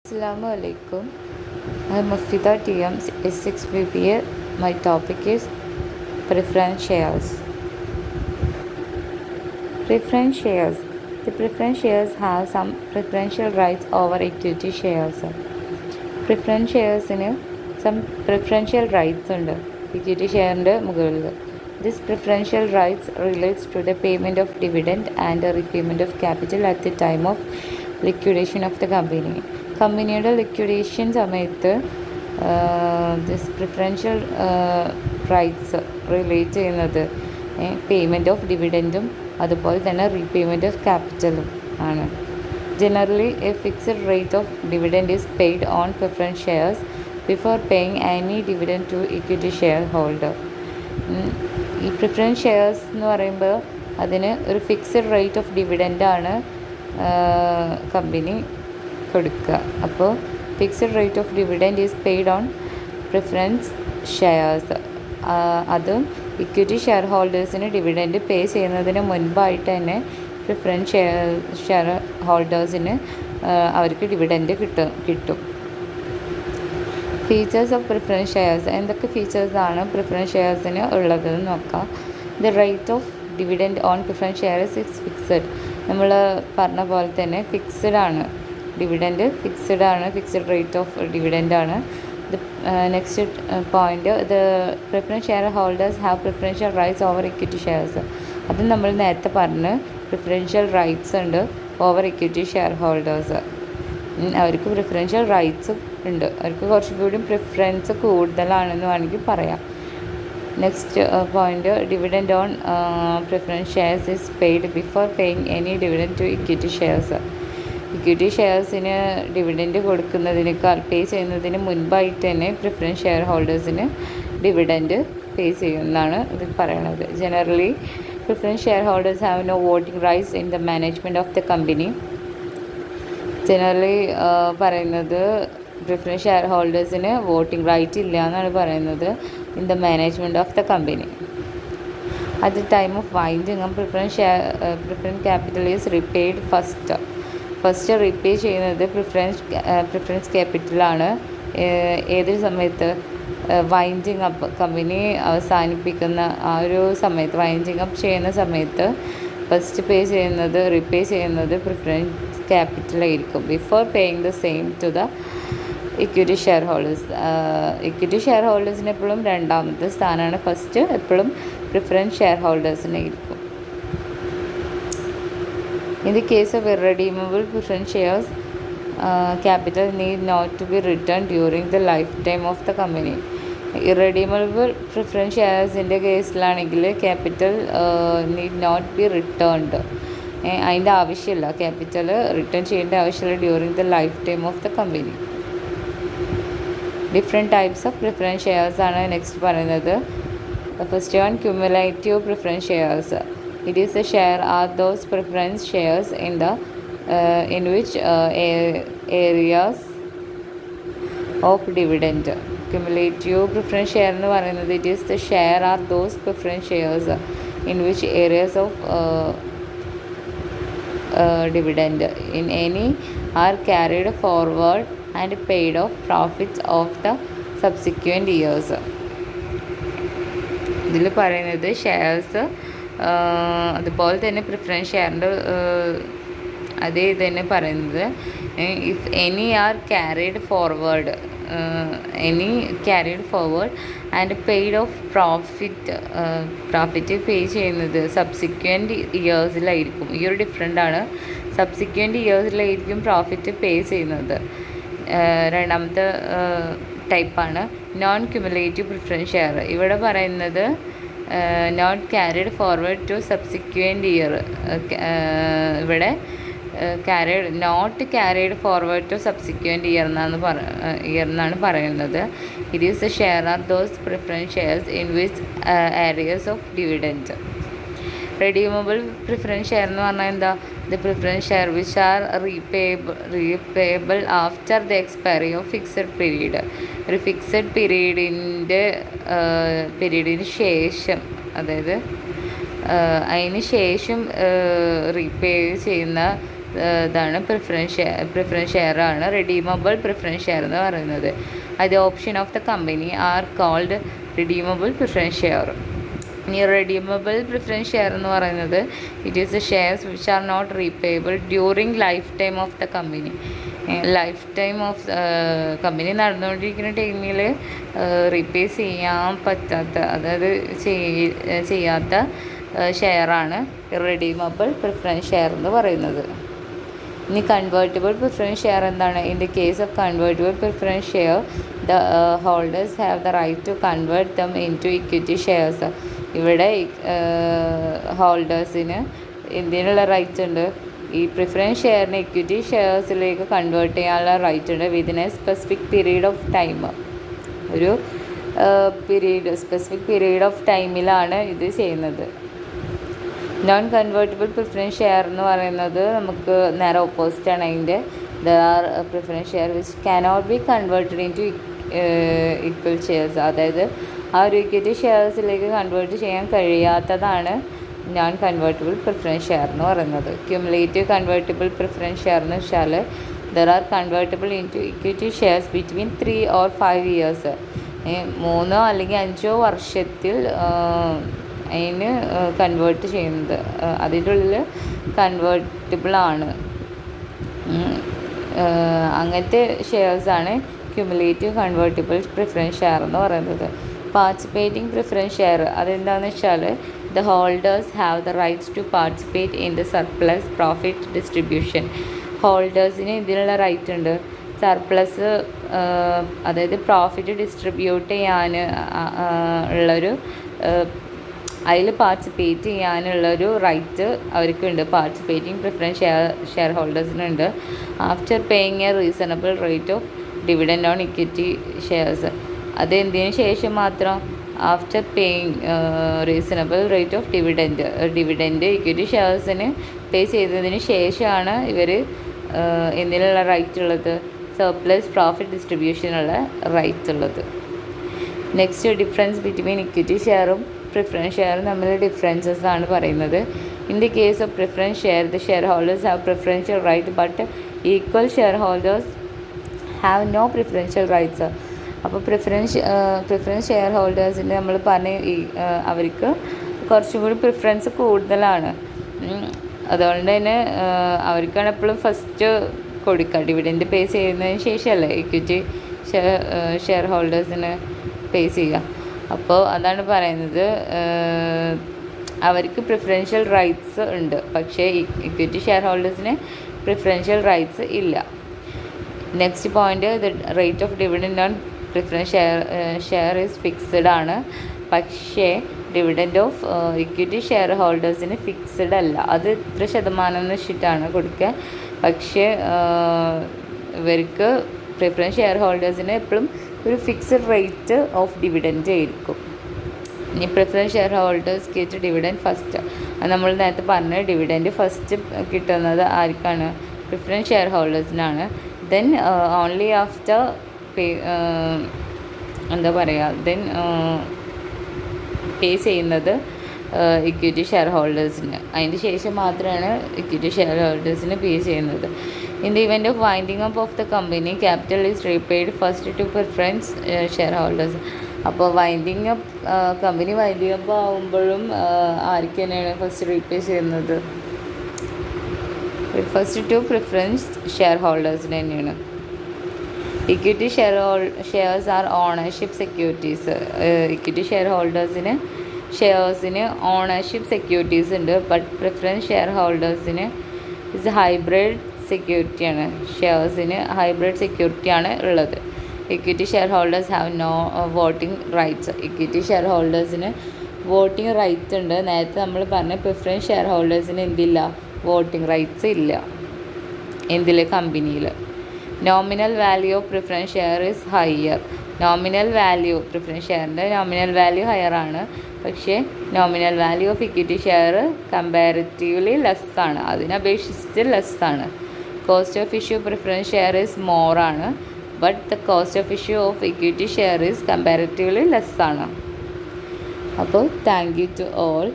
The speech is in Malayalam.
Assalamu alaikum. I am Mufida TM S6 BBA. My topic is preference shares. Preference shares. The preference shares have some preferential rights over equity shares. Preference sharesന് some preferential rights ഉണ്ട് equity ഷെയറിൻ്റെ മുകളിൽ. This preferential rights relates to the payment of dividend and the repayment of capital at the time of liquidation of the company. കമ്പനിയുടെ ലിക്വിഡേഷൻ സമയത്ത് ദിസ് പ്രിഫറൻഷ്യൽ റൈറ്റ്സ് റിലേറ്റ് ചെയ്യുന്നത് പേയ്മെൻറ്റ് ഓഫ് ഡിവിഡൻറ്റും അതുപോലെ തന്നെ റീപേയ്മെൻറ്റ് ഓഫ് ക്യാപിറ്റലും ആണ്. Generally a fixed rate of dividend is paid on preference shares before paying any dividend to equity share holder. ഈ പ്രിഫറൻസ് ഷെയർസ് എന്ന് പറയുമ്പോൾ അതിന് ഒരു ഫിക്സഡ് റേറ്റ് ഓഫ് ഡിവിഡൻറ്റാണ് കമ്പനി കൊടുക്കുക. അപ്പോൾ fixed rate of dividend is paid on preference shares. അതും ഇക്വിറ്റി ഷെയർ ഹോൾഡേഴ്സിന് ഡിവിഡൻറ്റ് പേ ചെയ്യുന്നതിന് മുൻപായിട്ട് തന്നെ പ്രിഫറൻസ് ഷെയർ ഹോൾഡേഴ്സിന് അവർക്ക് ഡിവിഡൻറ്റ് കിട്ടും. Features of preference shares. എന്തൊക്കെ ഫീച്ചേഴ്സാണ് പ്രിഫറൻസ് ഷെയർസിന് ഉള്ളതെന്ന് നോക്കാം. The rate of dividend on preference shares is fixed. നമ്മൾ പറഞ്ഞ പോലെ തന്നെ ഫിക്സഡ് ആണ് ഡിവിഡൻറ്റ്, ഫിക്സഡ് ആണ്, ഫിക്സഡ് റേറ്റ് ഓഫ് ഡിവിഡൻ്റ് ആണ്. Next point, the preference share holders have preferential rights over equity shares. അത് നമ്മൾ നേരത്തെ പറഞ്ഞ് പ്രിഫറൻഷ്യൽ റൈറ്റ്സ് ഉണ്ട് ഓവർ ഇക്വിറ്റി ഷെയർ ഹോൾഡേഴ്സ്. അവർക്ക് പ്രിഫറൻഷ്യൽ റൈറ്റ്സ് ഉണ്ട്, അവർക്ക് കുറച്ചുകൂടി പ്രിഫറൻസ് കൂടുതലാണെന്ന് വേണമെങ്കിൽ പറയാം. Next point, dividend on preference shares is paid before paying any dividend to equity shares. Equity ഷെയർസിന് ഡിവിഡൻറ്റ് കൊടുക്കുന്നതിനേക്കാൾ പേ ചെയ്യുന്നതിന് മുൻപായിട്ട് തന്നെ പ്രിഫറൻസ് ഷെയർ ഹോൾഡേഴ്സിന് ഡിവിഡൻറ്റ് പേ ചെയ്യുമെന്നാണ് ഇതിൽ പറയണത്. Generally preference share holders have no voting rights in the management of the company. Generally പറയുന്നത് പ്രിഫറൻസ് ഷെയർ ഹോൾഡേഴ്സിന് വോട്ടിംഗ് റൈറ്റ് ഇല്ല എന്നാണ് പറയുന്നത് in the management of the company. At the time of winding preference capital is റിപ്പേയ്ഡ് first repay ചെയ്യുന്നത് പ്രിഫറൻസ് ക്യാപിറ്റലാണ്. ഏതൊരു സമയത്ത് വൈൻഡിങ് അപ്പ്, കമ്പനി അവസാനിപ്പിക്കുന്ന ആ ഒരു സമയത്ത്, വൈൻഡിങ് അപ്പ് ചെയ്യുന്ന സമയത്ത് ഫസ്റ്റ് റീപേ ചെയ്യുന്നത് പ്രിഫറൻസ് ക്യാപിറ്റലായിരിക്കും before paying the same to the equity share holders. Equity share ഹോൾഡേഴ്സിന് എപ്പോഴും രണ്ടാമത്തെ സ്ഥാനമാണ്, ഫസ്റ്റ് എപ്പോഴും പ്രിഫറൻസ് ഷെയർ ഹോൾഡേഴ്സിനായിരിക്കും. In the case of irredeemable preference shares, capital need not to be returned during the lifetime of the company. Irredeemable preference ഷെയർസിൻ്റെ കേസിലാണെങ്കിൽ capital need not be returned. അതിൻ്റെ ആവശ്യമില്ല, ക്യാപിറ്റൽ റിട്ടേൺ ചെയ്യേണ്ട ആവശ്യമില്ല during the life time of the company. Different types of preference shares ആണ് നെക്സ്റ്റ് പറയുന്നത്. First one, cumulative preference shares. It is a share are those preference shares in which areas of dividend. Cumulative preference share എന്ന് പറയുന്നത് it is the share are those preference shares in which areas of dividend in any are carried forward and paid off profits of the subsequent years. ഇതിൽ പറയുന്നത് ഷെയർസ് അതുപോലെ തന്നെ പ്രിഫറൻസ് ഷെയറിൻ്റെ അതേ ഇത് തന്നെ പറയുന്നത് if any are carried forward and paid off profit pay ചെയ്യുന്നത് സബ്സിക്വൻറ്റ് ഇയേഴ്സിലായിരിക്കും. ഈ ഒരു ഡിഫറൻ്റാണ്, സബ്സിക്വൻറ്റ് ഇയേഴ്സിലായിരിക്കും പ്രോഫിറ്റ് പേ ചെയ്യുന്നത്. രണ്ടാമത്തെ ടൈപ്പാണ് നോൺ ക്യുമുലേറ്റീവ് പ്രിഫറൻസ് ഷെയർ. ഇവിടെ പറയുന്നത് not carried forward to subsequent year. ഇവിടെ not carried forward to subsequent year എന്നാണ് പറയുന്നത്. It is a share are those preference shares in which arrears of dividend. Redeemable preference share എന്ന് പറഞ്ഞാൽ എന്താ? The preference share which are repayable after the expiry of fixed period. ഒരു ഫിക്സഡ് പീരീഡിന് ശേഷം, അതായത് അതിന് ശേഷം റീപേ ചെയ്യുന്ന ഇതാണ് പ്രിഫറൻസ് ഷെയർ ആണ് റിഡീമബിൾ പ്രിഫറൻസ് ഷെയർ എന്ന് പറയുന്നത്. അത് option of the company are called redeemable preference share. ഇനി റിഡീമബിൾ പ്രിഫറൻസ് ഷെയർ എന്ന് പറയുന്നത് it is the shares which are not repayable during life time of the company. Life time of company നടന്നുകൊണ്ടിരിക്കുന്ന ടൈമിൽ റീപേ ചെയ്യാൻ പറ്റാത്ത, അതായത് ചെയ്യാത്ത ഷെയറാണ് റിഡീമബിൾ പ്രിഫറൻസ് ഷെയർ എന്ന് പറയുന്നത്. ഇനി കൺവേർട്ടിബിൾ പ്രിഫറൻസ് ഷെയർ എന്താണ്? In the case of convertible preference share the holders have the right to convert them into equity shares. ഇവിടെ ഹോൾഡേഴ്സിന് എന്തിനുള്ള റൈറ്റ് ഉണ്ട്? ഈ പ്രിഫറൻസ് ഷെയറിനെ ഇക്വിറ്റി ഷെയർസിലേക്ക് കൺവേർട്ട് ചെയ്യാനുള്ള റൈറ്റ് ഉണ്ട് within a specific period of time. ഒരു സ്പെസിഫിക് പീരീഡ് ഓഫ് ടൈമിലാണ് ഇത് ചെയ്യുന്നത്. നോൺ കൺവേർട്ടിബിൾ പ്രിഫറൻസ് ഷെയർ എന്ന് പറയുന്നത് നമുക്ക് നേരെ ഓപ്പോസിറ്റാണ്. അതിൻ്റെ there are preference share which cannot be converted into equal shares. അതായത് ആ ഒരു ഇക്വിറ്റി ഷെയർസിലേക്ക് കൺവേർട്ട് ചെയ്യാൻ കഴിയാത്തതാണ് നോൺ കൺവേർട്ടിബിൾ പ്രിഫറൻസ് ഷെയർ എന്ന് പറയുന്നത്. ക്യുമുലേറ്റീവ് കൺവേർട്ടിബിൾ പ്രിഫറൻസ് ഷെയർ എന്ന് വെച്ചാൽ there are convertible into equity shares between 3 or 5 years. 3 അല്ലെങ്കിൽ 5 വർഷത്തിൽ അതിന് കൺവേർട്ട് ചെയ്യുന്നത്, അതിൻ്റെ ഉള്ളിൽ കൺവേർട്ടിബിളാണ്. അങ്ങനത്തെ ഷെയർസാണ് ക്യുമുലേറ്റീവ് കൺവേർട്ടിബിൾ പ്രിഫറൻസ് ഷെയർ എന്ന് പറയുന്നത്. പാർട്ടിസിപ്പേറ്റിംഗ് പ്രിഫറൻസ് ഷെയർ അതെന്താണെന്ന് വെച്ചാൽ the holders have the rights to participate in the surplus profit distribution. ഹോൾഡേഴ്സിന് ഇതിനുള്ള റൈറ്റ് ഉണ്ട്. സർപ്ലസ് അതായത് പ്രോഫിറ്റ് ഡിസ്ട്രിബ്യൂട്ട് ചെയ്യാൻ ഉള്ളൊരു അതിൽ പാർട്ടിസിപ്പേറ്റ് ചെയ്യാനുള്ളൊരു റൈറ്റ് അവർക്കുണ്ട്. പാർട്ടിസിപ്പേറ്റിംഗ് പ്രിഫറൻസ് ഷെയർ ഹോൾഡേഴ്സിനുണ്ട്. After paying a reasonable rate of dividend on equity shares. അത് എന്തിനു ശേഷം മാത്രം? After paying reasonable rate of dividend equity ഷെയർസിന് പേ ചെയ്തതിന് ശേഷമാണ് ഇവർ എന്തിനുള്ള റൈറ്റ് ഉള്ളത്? സർപ്ലസ് പ്രോഫിറ്റ് ഡിസ്ട്രിബ്യൂഷനുള്ള റൈറ്റ് ഉള്ളത്. നെക്സ്റ്റ്, ഡിഫറൻസ് ബിറ്റ്വീൻ ഇക്വിറ്റി ഷെയറും പ്രിഫറൻസ് ഷെയറും തമ്മിലുള്ള ഡിഫറൻസസ് ആണ് പറയുന്നത്. In the case of preference share the share holders have preferential right but equal share holders have no preferential rights. അപ്പോൾ പ്രിഫറൻസ് ഷെയർ ഹോൾഡേഴ്സിന് നമ്മൾ പറഞ്ഞ അവർക്ക് കുറച്ചും കൂടി പ്രിഫറൻസ് കൂടുതലാണ്. അതുകൊണ്ട് തന്നെ അവർക്കാണ് എപ്പോഴും ഫസ്റ്റ് കൊടുക്കുക. ഡിവിഡൻഡ് പേ ചെയ്യുന്നതിന് ശേഷമല്ലേ ഇക്വിറ്റി ഷെയർ ഹോൾഡേഴ്സിന് പേ ചെയ്യുക. അപ്പോൾ അതാണ് പറയുന്നത്, അവർക്ക് പ്രിഫറൻഷ്യൽ റൈറ്റ്സ് ഉണ്ട്, പക്ഷേ ഇക്വിറ്റി ഷെയർ ഹോൾഡേഴ്സിന് പ്രിഫറൻഷ്യൽ റൈറ്റ്സ് ഇല്ല. Next point, the rate of dividend on preference share is fixed ആണ്. പക്ഷേ ഡിവിഡൻഡ് ഓഫ് ഇക്വിറ്റി ഷെയർ ഹോൾഡേഴ്സിന് ഫിക്സ്ഡ് അല്ല. അത് ഇത്ര ശതമാനം എന്ന് വെച്ചിട്ടാണ് കൊടുക്കുക. പക്ഷേ ഇവർക്ക് പ്രിഫറൻസ് ഷെയർ ഹോൾഡേഴ്സിന് എപ്പോഴും ഒരു ഫിക്സ്ഡ് റേറ്റ് ഓഫ് ഡിവിഡൻഡ് ആയിരിക്കും. ഇനി preference share holders get dividend first. നമ്മൾ നേരത്തെ പറഞ്ഞ ഡിവിഡൻഡ് ഫസ്റ്റ് കിട്ടുന്നത് ആർക്കാണ്? പ്രിഫറൻസ് ഷെയർ ഹോൾഡേഴ്സിനാണ്. ദെൻ ഓൺലി ആഫ്റ്റർ എന്താ പറയുക, ദെൻ പേ ചെയ്യുന്നത് ഇക്വിറ്റി ഷെയർ ഹോൾഡേഴ്സിന്. അതിന് ശേഷം മാത്രമാണ് ഇക്വിറ്റി ഷെയർ ഹോൾഡേഴ്സിന് പേ ചെയ്യുന്നത്. In the event of winding up of the company capital is repaid first to preference share holders. അപ്പോൾ കമ്പനി വൈൻഡിങ് അപ്പ് ആകുമ്പോഴും ആർക്ക് തന്നെയാണ് ഫസ്റ്റ് റീപേ ചെയ്യുന്നത്? ഫസ്റ്റ് ടു പ്രിഫറൻസ് ഷെയർ ഹോൾഡേഴ്സിന് തന്നെയാണ്. Equity shares are ownership securities. Equity share ഹോൾഡേഴ്സിന് ഷെയർസിന് ഓണർഷിപ്പ് സെക്യൂരിറ്റീസ് ഉണ്ട്. ബട്ട് പ്രിഫറൻസ് ഷെയർ ഹോൾഡേഴ്സിന് ഇത് ഹൈബ്രിഡ് സെക്യൂരിറ്റിയാണ്. ഷെയർസിന് ഹൈബ്രിഡ് സെക്യൂരിറ്റിയാണ് ഉള്ളത്. Equity share holders have no voting rights. Equity share ഹോൾഡേഴ്സിന് വോട്ടിംഗ് റൈറ്റ് ഉണ്ട്. നേരത്തെ നമ്മൾ പറഞ്ഞ പ്രിഫറൻസ് ഷെയർ ഹോൾഡേഴ്സിന് എന്തില്ല? വോട്ടിംഗ് റൈറ്റ്സ് ഇല്ല. എന്തിൽ? കമ്പനിയിൽ. Nominal value of preference share is higher. Nominal value preference ഷെയറിൻ്റെ നോമിനൽ വാല്യൂ ഹയർ ആണ്. പക്ഷേ nominal value of equity share comparatively less ആണ്. അതിനപേക്ഷിച്ചിട്ട് ലെസ് ആണ്. Cost of issue preference share is more ആണ്. But the cost of issue of equity share is comparatively less ആണ്. അപ്പോൾ താങ്ക് യു ടു ഓൾ.